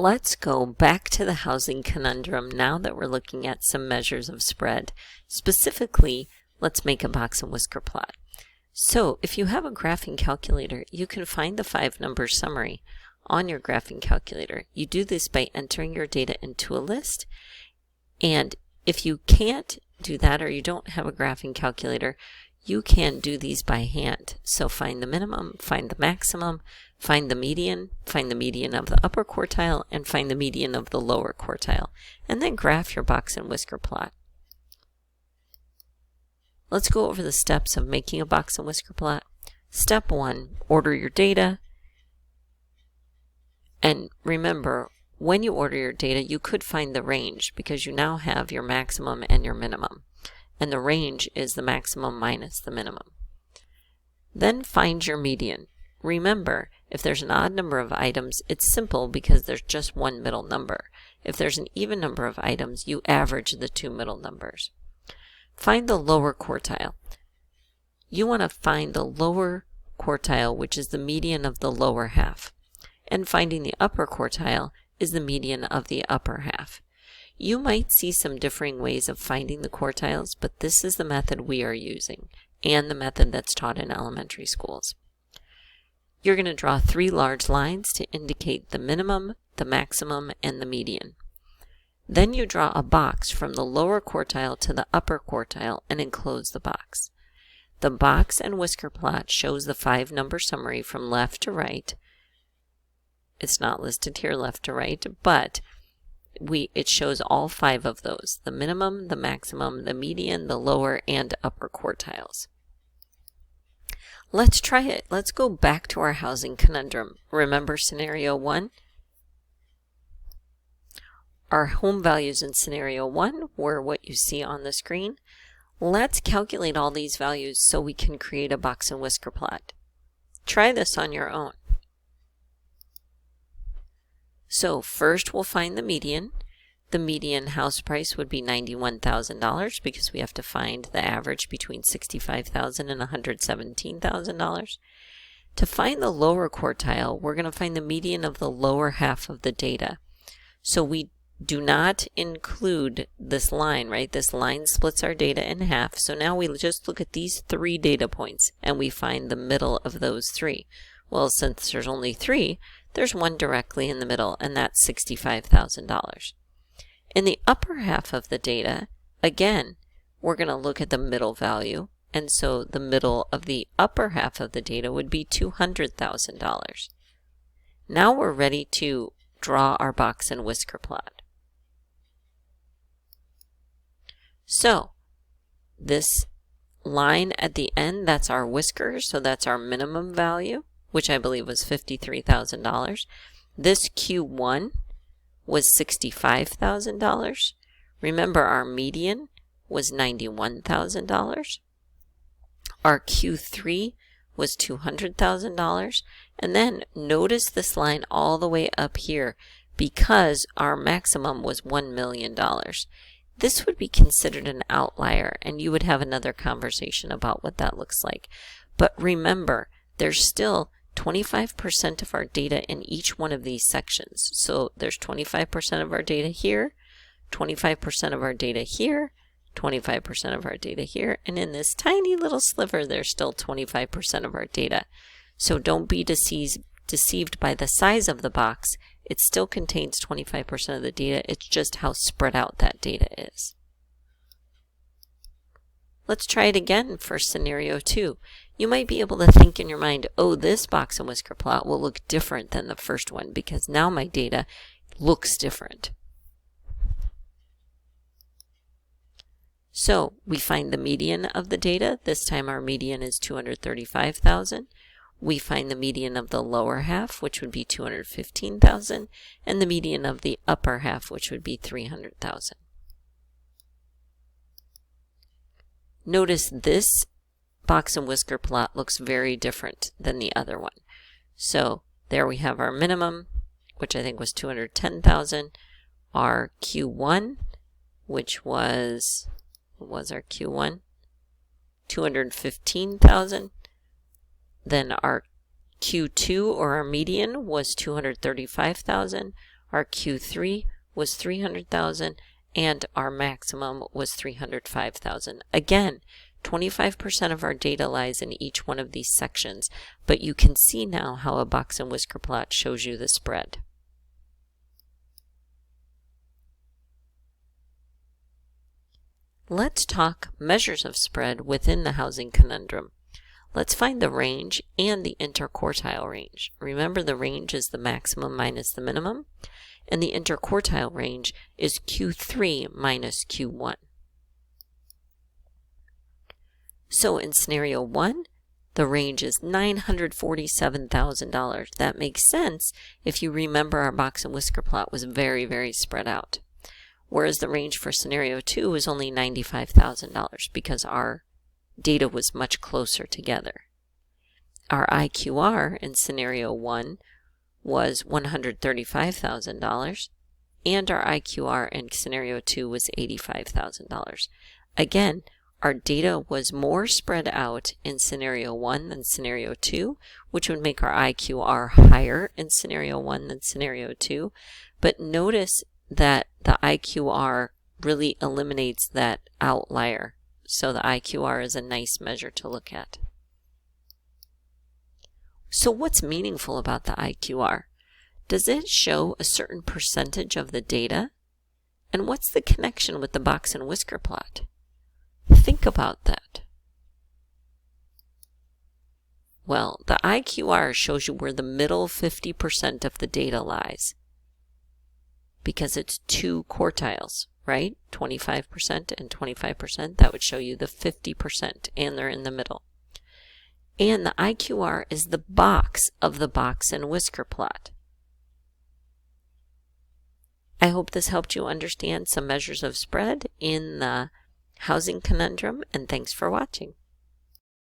Let's go back to the housing conundrum now that we're looking at some measures of spread. Specifically, let's make a box and whisker plot. So if you have a graphing calculator, you can find the 5-number summary on your graphing calculator. You do this by entering your data into a list, and if you can't do that or you don't have a graphing calculator, you can do these by hand. So find the minimum, find the maximum, find the median of the upper quartile, and find the median of the lower quartile, and then graph your box and whisker plot. Let's go over the steps of making a box and whisker plot. Step 1, order your data. And remember, when you order your data, you could find the range because you now have your maximum and your minimum. And the range is the maximum minus the minimum. Then find your median. Remember, if there's an odd number of items, it's simple because there's just one middle number. If there's an even number of items, you average the two middle numbers. Find the lower quartile. You want to find the lower quartile, which is the median of the lower half. And finding the upper quartile is the median of the upper half. You might see some differing ways of finding the quartiles, but this is the method we are using, and the method that's taught in elementary schools. You're going to draw 3 large lines to indicate the minimum, the maximum, and the median. Then you draw a box from the lower quartile to the upper quartile and enclose the box. The box and whisker plot shows the 5-number summary from left to right. It's not listed here left to right, but it shows all 5 of those: the minimum, the maximum, the median, the lower, and upper quartiles. Let's try it. Let's go back to our housing conundrum. Remember scenario 1? Our home values in scenario 1 were what you see on the screen. Let's calculate all these values so we can create a box and whisker plot. Try this on your own. So first we'll find the median. The median house price would be $91,000 because we have to find the average between $65,000 and $117,000. To find the lower quartile, we're going to find the median of the lower half of the data. So we do not include this line, right? This line splits our data in half. So now we just look at these 3 data points and we find the middle of those 3. Well, since there's only 3, there's one directly in the middle, and that's $65,000. In the upper half of the data, again, we're going to look at the middle value, and so the middle of the upper half of the data would be $200,000. Now we're ready to draw our box and whisker plot. So this line at the end, that's our whiskers, so that's our minimum value, which I believe was $53,000. This Q1 was $65,000. Remember, our median was $91,000. Our Q3 was $200,000. And then notice this line all the way up here because our maximum was $1 million. This would be considered an outlier, and you would have another conversation about what that looks like. But remember, there's still 25% of our data in each one of these sections. So there's 25% of our data here, 25% of our data here, 25% of our data here, and in this tiny little sliver, there's still 25% of our data. So don't be deceived by the size of the box. It still contains 25% of the data. It's just how spread out that data is. Let's try it again for scenario 2. You might be able to think in your mind, oh, this box and whisker plot will look different than the first one because now my data looks different. So we find the median of the data. This time our median is $235,000. We find the median of the lower half, which would be $215,000, and the median of the upper half, which would be $300,000. Notice this box and whisker plot looks very different than the other one. So there we have our minimum, which I think was $210,000, our Q1, which was, what was our Q1? $215,000. Then our Q2, or our median, was $235,000. Our Q3 was 300,000 and our maximum was 305,000. Again, 25% of our data lies in each one of these sections, but you can see now how a box and whisker plot shows you the spread. Let's talk measures of spread within the housing conundrum. Let's find the range and the interquartile range. Remember, the range is the maximum minus the minimum, and the interquartile range is Q3 minus Q1. So in scenario 1, the range is $947,000. That makes sense if you remember our box and whisker plot was very, very spread out. Whereas the range for scenario 2 was only $95,000 because our data was much closer together. Our IQR in scenario 1 was $135,000 and our IQR in scenario 2 was $85,000. Again, our data was more spread out in scenario 1 than scenario 2, which would make our IQR higher in scenario 1 than scenario 2. But notice that the IQR really eliminates that outlier. So the IQR is a nice measure to look at. So what's meaningful about the IQR? Does it show a certain percentage of the data? And what's the connection with the box and whisker plot? Think about that. Well, the IQR shows you where the middle 50% of the data lies, because it's two quartiles, right? 25% and 25%. That would show you the 50%, and they're in the middle. And the IQR is the box of the box and whisker plot. I hope this helped you understand some measures of spread in the housing conundrum, and thanks for watching.